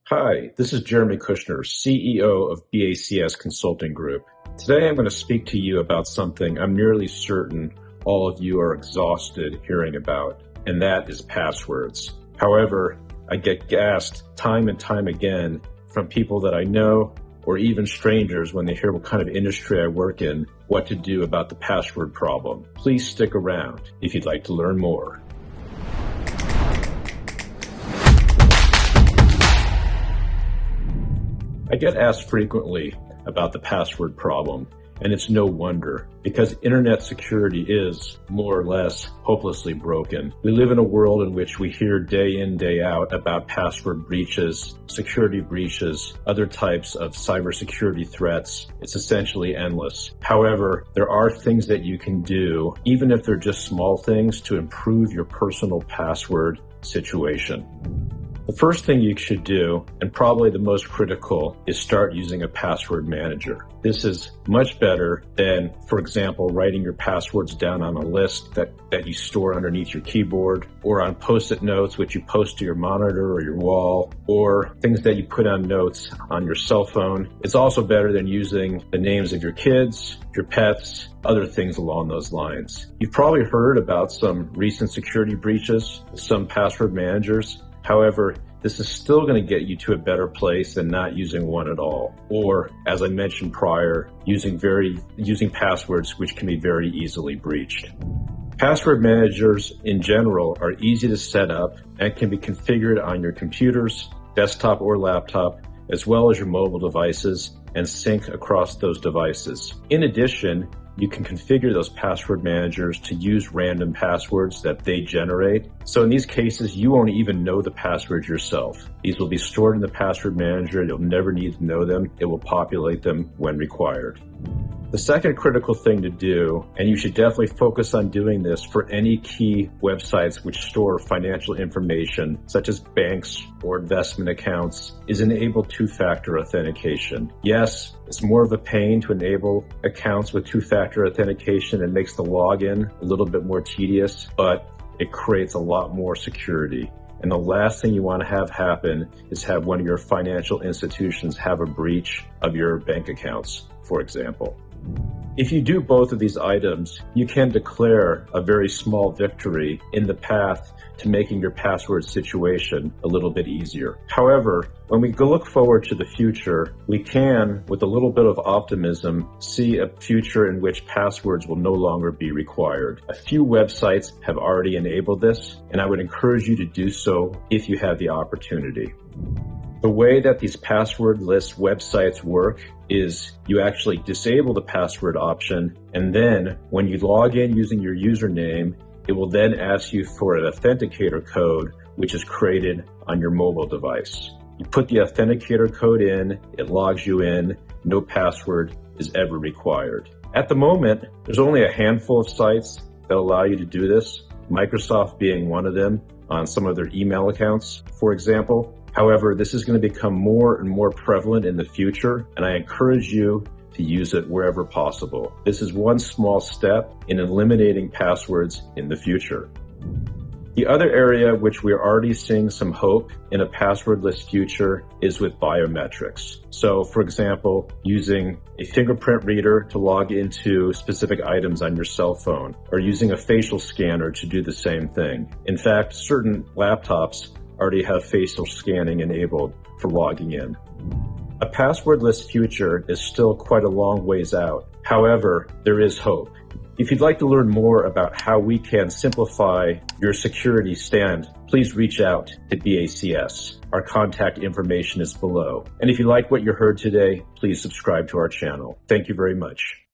Hi, this is Jeremy Kushner, CEO of BACS Consulting Group. Today I'm going to speak to you about something I'm nearly certain all of you are exhausted hearing about, and that is passwords. However, I get asked time and time again from people that I know or even strangers when they hear what kind of industry I work in, what to do about the password problem. Please stick around if you'd like to learn more. I get asked frequently about the password problem, and it's no wonder because internet security is more or less hopelessly broken. We live in a world in which we hear day in, day out about password breaches, security breaches, other types of cybersecurity threats. It's essentially endless. However, there are things that you can do, even if they're just small things, to improve your personal password situation. The first thing you should do, and probably the most critical, is start using a password manager. This is much better than, for example, writing your passwords down on a list that you store underneath your keyboard, or on Post-it notes, which you post to your monitor or your wall, or things that you put on notes on your cell phone. It's also better than using the names of your kids, your pets, other things along those lines. You've probably heard about some recent security breaches with some password managers. However, this is still going to get you to a better place than not using one at all. Or, as I mentioned prior, using passwords which can be very easily breached. Password managers in general are easy to set up and can be configured on your computers, desktop or laptop, as well as your mobile devices, and sync across those devices. In addition, you can configure those password managers to use random passwords that they generate. So in these cases, you won't even know the passwords yourself. These will be stored in the password manager. You'll never need to know them. It will populate them when required. The second critical thing to do, and you should definitely focus on doing this for any key websites which store financial information, such as banks or investment accounts, is enable two-factor authentication. Yes, it's more of a pain to enable accounts with two-factor authentication. It makes the login a little bit more tedious, but it creates a lot more security. And the last thing you want to have happen is have one of your financial institutions have a breach of your bank accounts, for example. If you do both of these items, you can declare a very small victory in the path to making your password situation a little bit easier. However, when we go look forward to the future, we can, with a little bit of optimism, see a future in which passwords will no longer be required. A few websites have already enabled this, and I would encourage you to do so if you have the opportunity. The way that these passwordless websites work is you actually disable the password option, and then when you log in using your username, it will then ask you for an authenticator code, which is created on your mobile device. You put the authenticator code in, it logs you in, no password is ever required. At the moment, there's only a handful of sites that allow you to do this, Microsoft being one of them on some of their email accounts, for example. However, this is going to become more and more prevalent in the future, and I encourage you to use it wherever possible. This is one small step in eliminating passwords in the future. The other area which we're already seeing some hope in a passwordless future is with biometrics. So, for example, using a fingerprint reader to log into specific items on your cell phone, or using a facial scanner to do the same thing. In fact, certain laptops already have facial scanning enabled for logging in. A passwordless future is still quite a long ways out. However, there is hope. If you'd like to learn more about how we can simplify your security stand, please reach out to BACS. Our contact information is below. And if you like what you heard today, please subscribe to our channel. Thank you very much.